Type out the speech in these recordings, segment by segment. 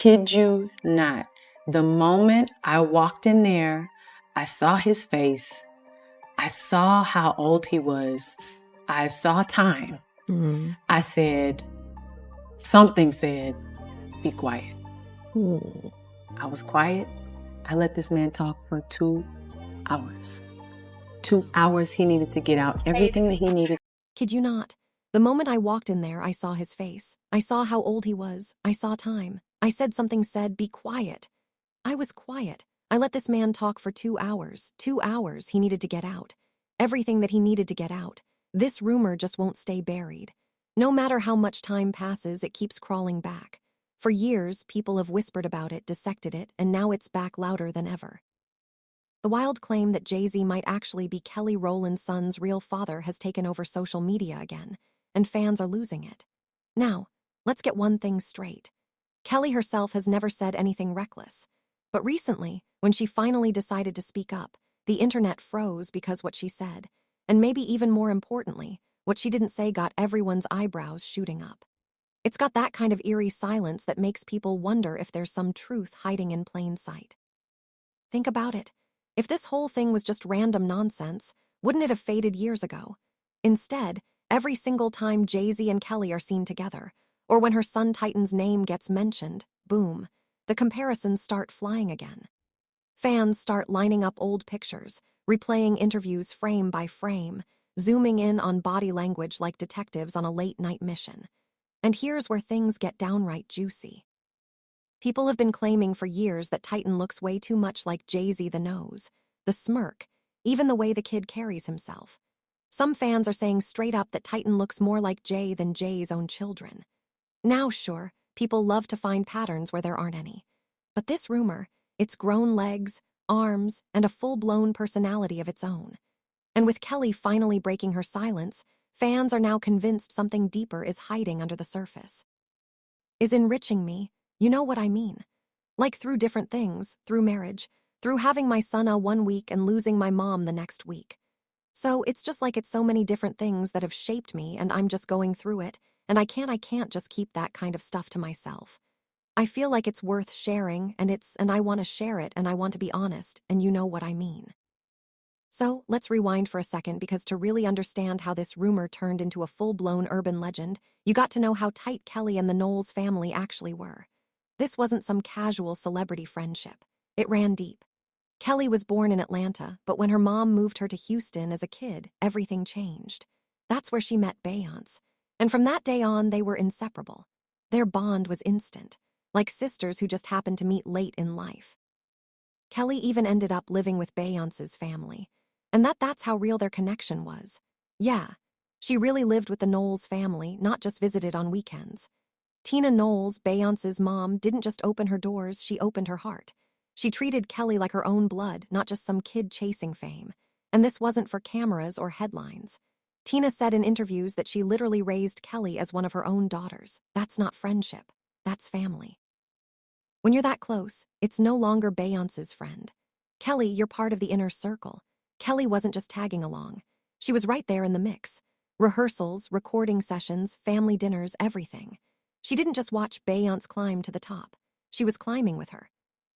Kid you not. The moment I walked in there, I saw his face. I saw how old he was. I saw time. Mm. I said, something said, be quiet. Ooh. I was quiet. I let this man talk for 2 hours. 2 hours he needed to get out everything that he needed. Kid you not. The moment I walked in there, I saw his face. I saw how old he was. I saw time. I said something said, be quiet. I was quiet. I let this man talk for 2 hours. 2 hours he needed to get out. Everything that he needed to get out. This rumor just won't stay buried. No matter how much time passes, it keeps crawling back. For years, people have whispered about it, dissected it, and now it's back louder than ever. The wild claim that Jay-Z might actually be Kelly Rowland's son's real father has taken over social media again, and fans are losing it. Now, let's get one thing straight. Kelly herself has never said anything reckless. But recently, when she finally decided to speak up, the internet froze because what she said, and maybe even more importantly, what she didn't say got everyone's eyebrows shooting up. It's got that kind of eerie silence that makes people wonder if there's some truth hiding in plain sight. Think about it. If this whole thing was just random nonsense, wouldn't it have faded years ago? Instead, every single time Jay-Z and Kelly are seen together, or when her son Titan's name gets mentioned, boom, the comparisons start flying again. Fans start lining up old pictures, replaying interviews frame by frame, zooming in on body language like detectives on a late-night mission. And here's where things get downright juicy. People have been claiming for years that Titan looks way too much like Jay-Z, the nose, the smirk, even the way the kid carries himself. Some fans are saying straight up that Titan looks more like Jay than Jay's own children. Now, sure, people love to find patterns where there aren't any. But this rumor, it's grown legs, arms, and a full-blown personality of its own. And with Kelly finally breaking her silence, fans are now convinced something deeper is hiding under the surface. Is enriching me, you know what I mean. Like through different things, through marriage, through having my son one week and losing my mom the next week. So it's just like it's so many different things that have shaped me and I'm just going through it, and I can't just keep that kind of stuff to myself. I feel like it's worth sharing, and I want to share it, and I want to be honest, and you know what I mean. So let's rewind for a second, because to really understand how this rumor turned into a full-blown urban legend, you got to know how tight Kelly and the Knowles family actually were. This wasn't some casual celebrity friendship. It ran deep. Kelly was born in Atlanta, but when her mom moved her to Houston as a kid, everything changed. That's where she met Beyoncé. And from that day on, they were inseparable. Their bond was instant, like sisters who just happened to meet late in life. Kelly even ended up living with Beyoncé's family. And that's how real their connection was. Yeah, she really lived with the Knowles family, not just visited on weekends. Tina Knowles, Beyoncé's mom, didn't just open her doors, she opened her heart. She treated Kelly like her own blood, not just some kid chasing fame. And this wasn't for cameras or headlines. Tina said in interviews that she literally raised Kelly as one of her own daughters. That's not friendship. That's family. When you're that close, it's no longer Beyoncé's friend. Kelly, you're part of the inner circle. Kelly wasn't just tagging along. She was right there in the mix. Rehearsals, recording sessions, family dinners, everything. She didn't just watch Beyoncé climb to the top. She was climbing with her.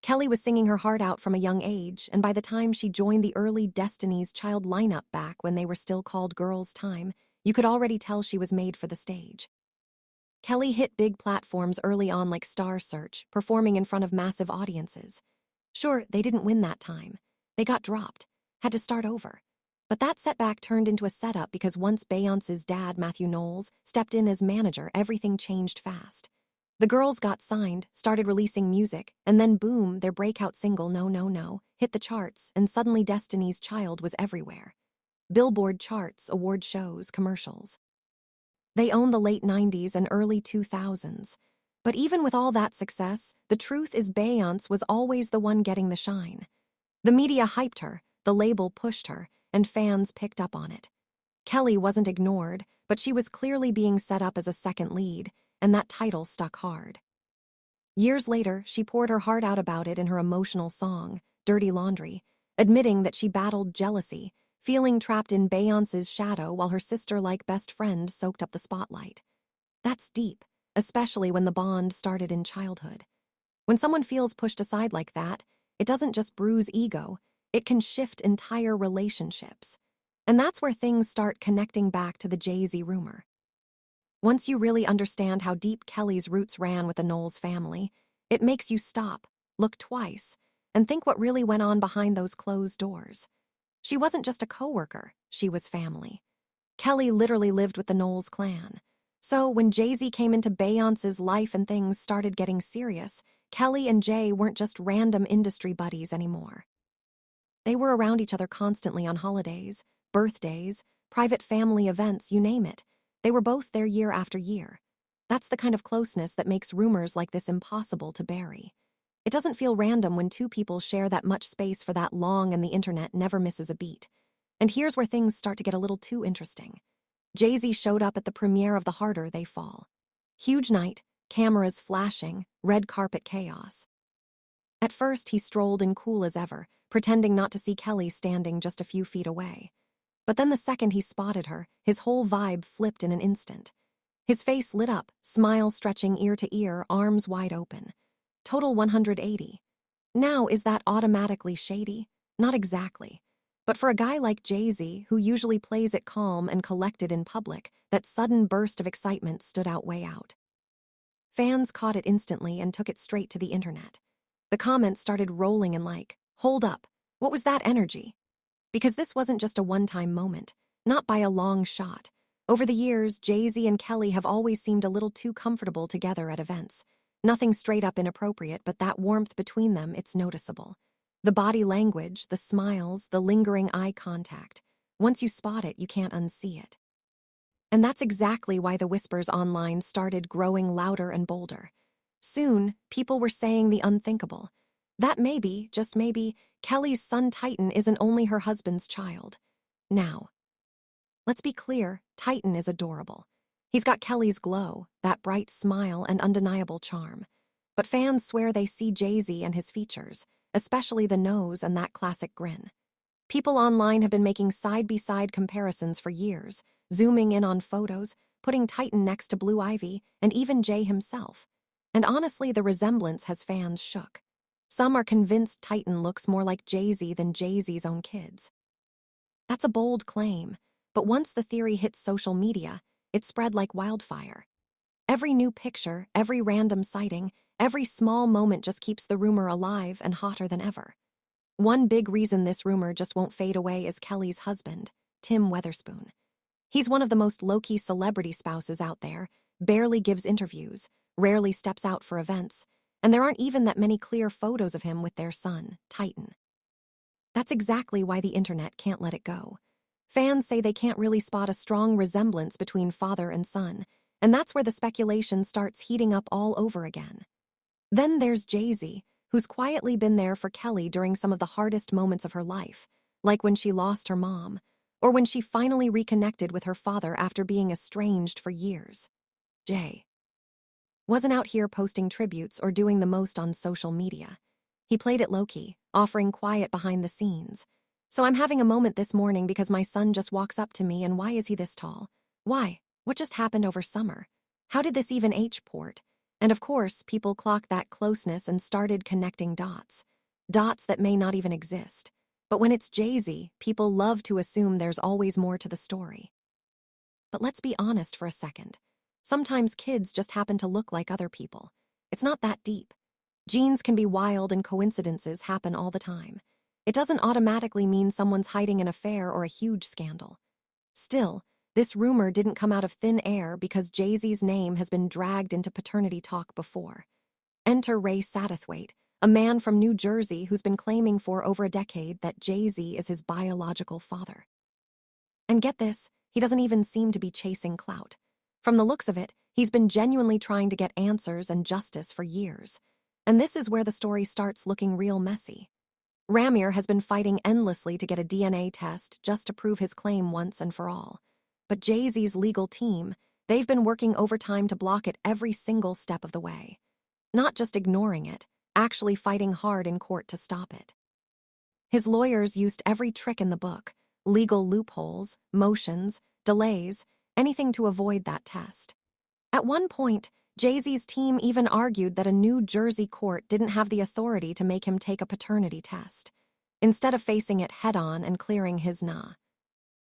Kelly was singing her heart out from a young age, and by the time she joined the early Destiny's Child lineup back when they were still called Girls' Time, you could already tell she was made for the stage. Kelly hit big platforms early on like Star Search, performing in front of massive audiences. Sure, they didn't win that time. They got dropped, had to start over. But that setback turned into a setup because once Beyoncé's dad, Matthew Knowles, stepped in as manager, everything changed fast. The girls got signed, started releasing music, and then boom, their breakout single, No, No, No, hit the charts, and suddenly Destiny's Child was everywhere. Billboard charts, award shows, commercials. They owned the late 90s and early 2000s. But even with all that success, the truth is Beyoncé was always the one getting the shine. The media hyped her, the label pushed her, and fans picked up on it. Kelly wasn't ignored, but she was clearly being set up as a second lead, and that title stuck hard. Years later, she poured her heart out about it in her emotional song, Dirty Laundry, admitting that she battled jealousy, feeling trapped in Beyoncé's shadow while her sister-like best friend soaked up the spotlight. That's deep, especially when the bond started in childhood. When someone feels pushed aside like that, it doesn't just bruise ego, it can shift entire relationships. And that's where things start connecting back to the Jay-Z rumor. Once you really understand how deep Kelly's roots ran with the Knowles family, it makes you stop, look twice, and think what really went on behind those closed doors. She wasn't just a coworker, she was family. Kelly literally lived with the Knowles clan. So when Jay-Z came into Beyoncé's life and things started getting serious, Kelly and Jay weren't just random industry buddies anymore. They were around each other constantly on holidays, birthdays, private family events, you name it. They were both there year after year. That's the kind of closeness that makes rumors like this impossible to bury. It doesn't feel random when two people share that much space for that long and the internet never misses a beat. And here's where things start to get a little too interesting. Jay-Z showed up at the premiere of The Harder They Fall. Huge night, cameras flashing, red carpet chaos. At first, he strolled in cool as ever, pretending not to see Kelly standing just a few feet away. But then the second he spotted her, his whole vibe flipped in an instant. His face lit up, smile stretching ear to ear, arms wide open. Total 180. Now, is that automatically shady? Not exactly. But for a guy like Jay-Z, who usually plays it calm and collected in public, that sudden burst of excitement stood out way out. Fans caught it instantly and took it straight to the internet. The comments started rolling in like, hold up, what was that energy? Because this wasn't just a one-time moment, not by a long shot. Over the years, Jay-Z and Kelly have always seemed a little too comfortable together at events. Nothing straight up inappropriate, but that warmth between them, it's noticeable. The body language, the smiles, the lingering eye contact. Once you spot it, you can't unsee it. And that's exactly why the whispers online started growing louder and bolder. Soon, people were saying the unthinkable. That maybe, just maybe, Kelly's son Titan isn't only her husband's child. Now, let's be clear, Titan is adorable. He's got Kelly's glow, that bright smile and undeniable charm. But fans swear they see Jay-Z and his features, especially the nose and that classic grin. People online have been making side-by-side comparisons for years, zooming in on photos, putting Titan next to Blue Ivy, and even Jay himself. And honestly, the resemblance has fans shook. Some are convinced Titan looks more like Jay-Z than Jay-Z's own kids. That's a bold claim, but once the theory hit social media, it spread like wildfire. Every new picture, every random sighting, every small moment just keeps the rumor alive and hotter than ever. One big reason this rumor just won't fade away is Kelly's husband, Tim Weatherspoon. He's one of the most low-key celebrity spouses out there, barely gives interviews, rarely steps out for events, and there aren't even that many clear photos of him with their son, Titan. That's exactly why the internet can't let it go. Fans say they can't really spot a strong resemblance between father and son, and that's where the speculation starts heating up all over again. Then there's Jay-Z, who's quietly been there for Kelly during some of the hardest moments of her life, like when she lost her mom, or when she finally reconnected with her father after being estranged for years. Jay wasn't out here posting tributes or doing the most on social media. He played it low-key, offering quiet behind the scenes. So I'm having a moment this morning because my son just walks up to me and why is he this tall? Why? What just happened over summer? How did this even H-port? And of course, people clocked that closeness and started connecting dots. Dots that may not even exist. But when it's Jay-Z, people love to assume there's always more to the story. But let's be honest for a second. Sometimes kids just happen to look like other people. It's not that deep. Genes can be wild and coincidences happen all the time. It doesn't automatically mean someone's hiding an affair or a huge scandal. Still, this rumor didn't come out of thin air because Jay-Z's name has been dragged into paternity talk before. Enter Ray Satterthwaite, a man from New Jersey who's been claiming for over a decade that Jay-Z is his biological father. And get this, he doesn't even seem to be chasing clout. From the looks of it, he's been genuinely trying to get answers and justice for years. And this is where the story starts looking real messy. Ramir has been fighting endlessly to get a DNA test just to prove his claim once and for all. But Jay-Z's legal team, they've been working overtime to block it every single step of the way. Not just ignoring it, actually fighting hard in court to stop it. His lawyers used every trick in the book, legal loopholes, motions, delays, anything to avoid that test. At one point, Jay-Z's team even argued that a New Jersey court didn't have the authority to make him take a paternity test. Instead of facing it head-on and clearing his nah,